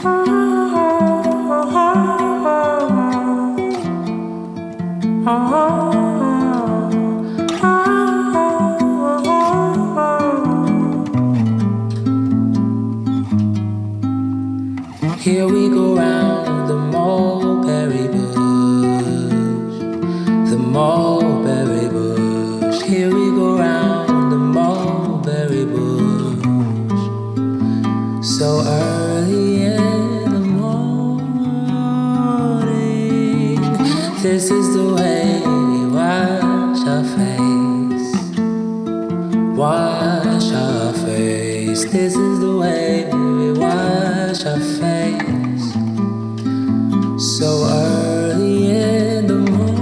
Here we go round the mulberry bush, the mulberry bush. Here we go round the mulberry bush. So early in the morning, this is the way we wash our face. Wash our face. This is the way we wash our face. So early in the morning,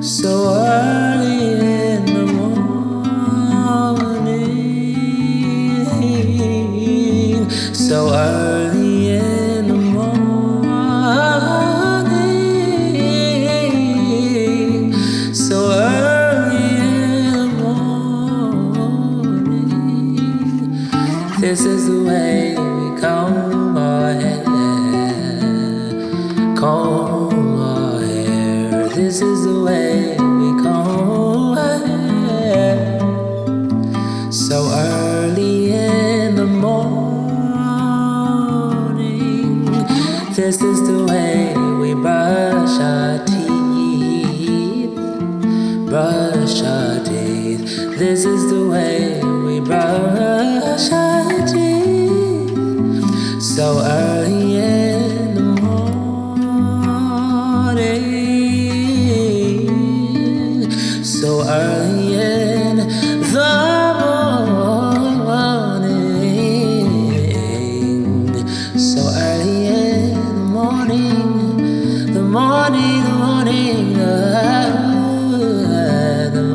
so early in the morning, so early in the morning, so early in the morning. This is the way we comb our hair, comb our hair. This is the way we comb our hair. So early in the morning, this is the way we brush our teeth, brush our teeth. This is the way we brush our teeth. So early in the morning, so early in the morning, so early in the morning, the morning, the morning, the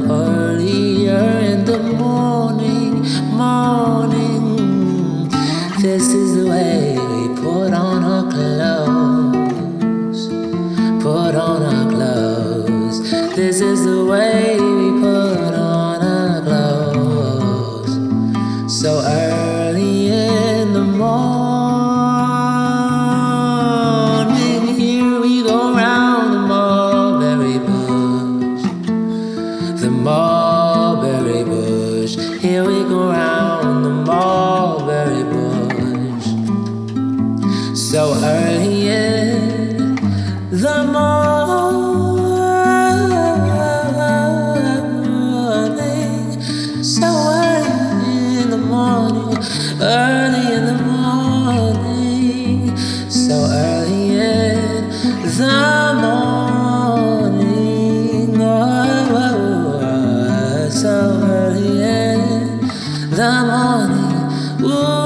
earlier in the morning, morning. This is the way we put on our clothes, put on our clothes. This is the way we put on our clothes. So early in the morning, here we go round the mulberry bush, the mulberry bush. Here we go round the mulberry bush. So early in the morning, so early in the morning, early in the morning, so early in the morning, so early in the morning. Ooh.